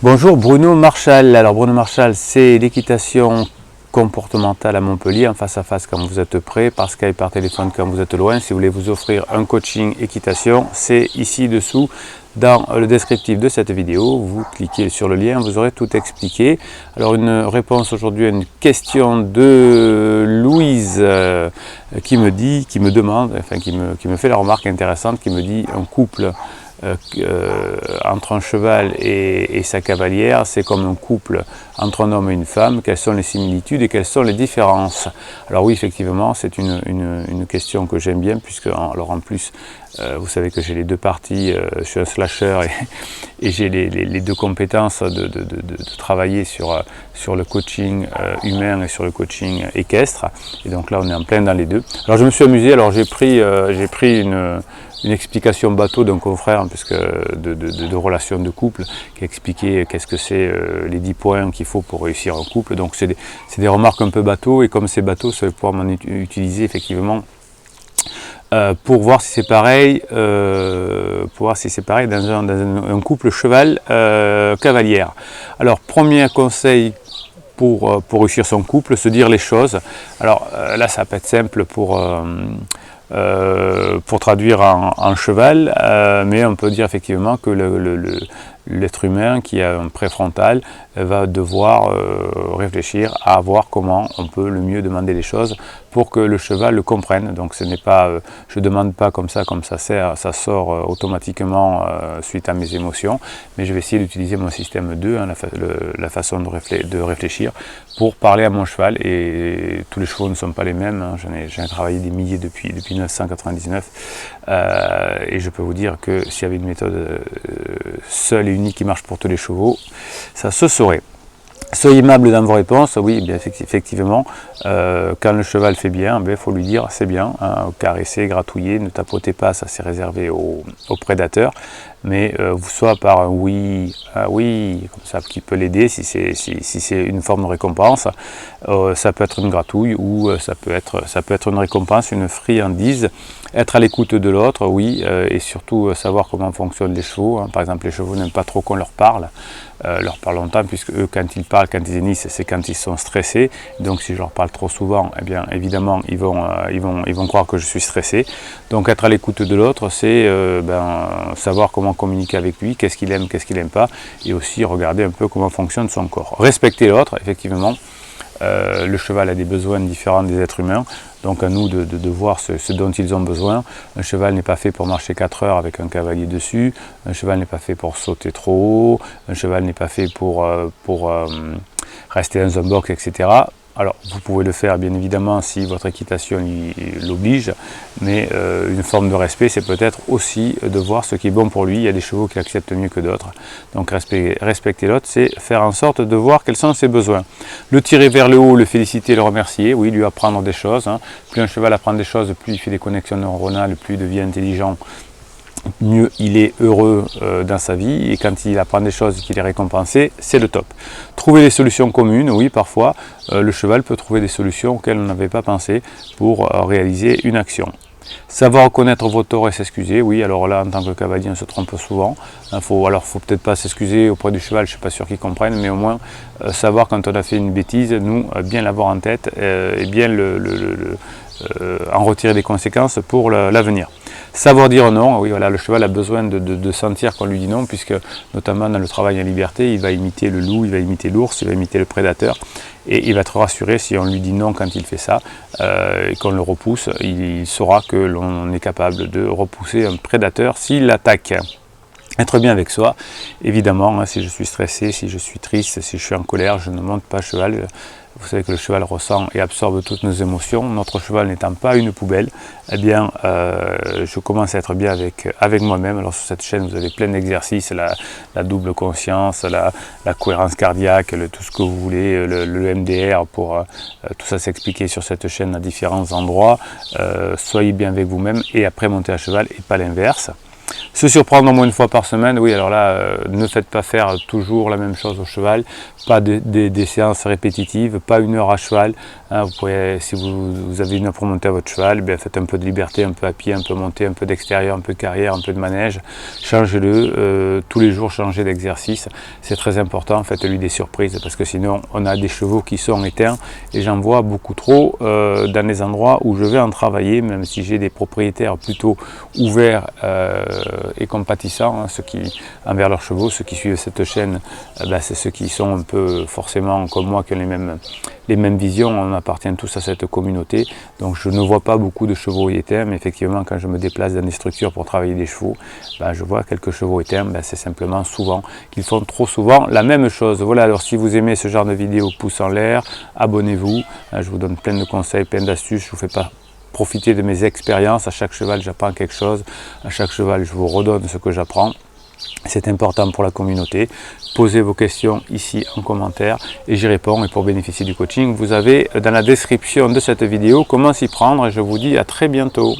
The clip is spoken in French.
Bonjour, Bruno Marchal. Alors Bruno Marchal, c'est l'équitation comportementale à Montpellier, en face à face quand vous êtes prêt, par Skype, par téléphone quand vous êtes loin. Si vous voulez vous offrir un coaching équitation, c'est ici dessous dans le descriptif de cette vidéo. Vous cliquez sur le lien, vous aurez tout expliqué. Alors une réponse aujourd'hui à une question de Louise qui me demande, enfin qui me fait la remarque intéressante, qui me dit un couple entre un cheval et sa cavalière, c'est comme un couple entre un homme et une femme. Quelles sont les similitudes et quelles sont les différences? Alors oui, effectivement, c'est une question que j'aime bien, puisque alors en plus, vous savez que j'ai les deux parties, je suis un slasher et j'ai les deux compétences de travailler sur le coaching humain et sur le coaching équestre. Et donc là, on est en plein dans les deux. Alors je me suis amusé, alors j'ai pris une explication bateau d'un confrère puisque de relations de couple qui expliquait qu'est-ce que c'est les 10 points qu'il faut pour réussir un couple. Donc c'est des remarques un peu bateau, et comme c'est bateau, ça va pouvoir m'en utiliser effectivement pour voir si c'est pareil, dans un couple cheval cavalière. Alors premier conseil pour réussir son couple, se dire les choses. Alors là ça peut être simple pour traduire en cheval, mais on peut dire effectivement que l'être humain qui a un préfrontal va devoir réfléchir à voir comment on peut le mieux demander les choses pour que le cheval le comprenne. Donc ce n'est pas, je ne demande pas comme ça ça sort automatiquement suite à mes émotions, mais je vais essayer d'utiliser mon système 2, hein, la façon de réfléchir pour parler à mon cheval. Et tous les chevaux ne sont pas les mêmes, hein. J'en ai travaillé des milliers depuis 1999, et je peux vous dire que s'il y avait une méthode seule et unique qui marche pour tous les chevaux, ça se saurait. Soyez aimable dans vos réponses. Oui, bien effectivement, quand le cheval fait bien, il faut lui dire c'est bien, hein, caresser, gratouiller, ne tapotez pas, ça c'est réservé aux prédateurs, mais soit par un oui, comme ça qui peut l'aider si c'est une forme de récompense, ça peut être une gratouille ou ça peut être une récompense, une friandise. Être à l'écoute de l'autre, oui, et surtout savoir comment fonctionnent les chevaux, hein. Par exemple, les chevaux n'aiment pas trop qu'on leur parle longtemps, puisque eux, quand ils parlent, quand ils hennissent, c'est quand ils sont stressés. Donc si je leur parle trop souvent, eh bien évidemment ils vont croire que je suis stressé. Donc être à l'écoute de l'autre, c'est savoir comment communiquer avec lui, qu'est-ce qu'il aime, qu'est-ce qu'il n'aime pas, et aussi regarder un peu comment fonctionne son corps. Respecter l'autre, effectivement. Le cheval a des besoins différents des êtres humains, donc à nous de voir ce dont ils ont besoin. Un cheval n'est pas fait pour marcher 4 heures avec un cavalier dessus, un cheval n'est pas fait pour sauter trop haut, un cheval n'est pas fait pour rester dans un box, etc. Alors vous pouvez le faire bien évidemment si votre équitation l'oblige, mais une forme de respect, c'est peut-être aussi de voir ce qui est bon pour lui. Il y a des chevaux qui acceptent mieux que d'autres, donc respecter l'autre, c'est faire en sorte de voir quels sont ses besoins. Le tirer vers le haut, le féliciter, le remercier, oui, lui apprendre des choses, hein. Plus un cheval apprend des choses, plus il fait des connexions neuronales, plus il devient intelligent, mieux il est heureux dans sa vie, et quand il apprend des choses et qu'il est récompensé, c'est le top. Trouver des solutions communes, oui, parfois le cheval peut trouver des solutions auxquelles on n'avait pas pensé pour réaliser une action. Savoir reconnaître vos torts et s'excuser, oui, alors là en tant que cavalier on se trompe souvent, faut peut-être pas s'excuser auprès du cheval, je ne suis pas sûr qu'il comprenne, mais au moins savoir quand on a fait une bêtise, nous bien l'avoir en tête et bien en retirer des conséquences pour l'avenir. Savoir dire non, oui, voilà, le cheval a besoin de sentir qu'on lui dit non, puisque notamment dans le travail en liberté, il va imiter le loup, il va imiter l'ours, il va imiter le prédateur, et il va être rassuré si on lui dit non quand il fait ça, et qu'on le repousse, il saura que l'on est capable de repousser un prédateur s'il l'attaque. Être bien avec soi, évidemment, hein, si je suis stressé, si je suis triste, si je suis en colère, je ne monte pas cheval. Vous savez que le cheval ressent et absorbe toutes nos émotions. Notre cheval n'étant pas une poubelle, eh bien, je commence à être bien avec moi-même. Alors sur cette chaîne, vous avez plein d'exercices, la double conscience, la cohérence cardiaque, tout ce que vous voulez, le MDR, tout ça s'expliquer sur cette chaîne à différents endroits. Soyez bien avec vous-même et après montez à cheval et pas l'inverse. Se surprendre au moins une fois par semaine, oui, alors là, ne faites pas faire toujours la même chose au cheval, pas des séances répétitives, pas 1 heure à cheval. Hein, vous pouvez, si vous avez 1 heure pour monter à votre cheval, bien, faites un peu de liberté, un peu à pied, un peu monté, un peu d'extérieur, un peu de carrière, un peu de manège. Changez-le, tous les jours changez d'exercice, c'est très important, faites-lui des surprises, parce que sinon on a des chevaux qui sont éteints, et j'en vois beaucoup trop dans les endroits où je vais en travailler, même si j'ai des propriétaires plutôt ouverts et compatissants, hein, envers leurs chevaux, ceux qui suivent cette chaîne, c'est ceux qui sont un peu forcément comme moi, qui ont les mêmes visions, on appartient tous à cette communauté, donc je ne vois pas beaucoup de chevaux éteints, mais effectivement quand je me déplace dans des structures pour travailler des chevaux, je vois quelques chevaux éteints, c'est simplement souvent qu'ils font trop souvent la même chose. Voilà, alors si vous aimez ce genre de vidéo, pouce en l'air, abonnez-vous, je vous donne plein de conseils, plein d'astuces, je vous fais pas profiter de mes expériences, à chaque cheval j'apprends quelque chose, à chaque cheval je vous redonne ce que j'apprends. C'est important pour la communauté. Posez vos questions ici en commentaire et j'y réponds. Et pour bénéficier du coaching, vous avez dans la description de cette vidéo comment s'y prendre et je vous dis à très bientôt.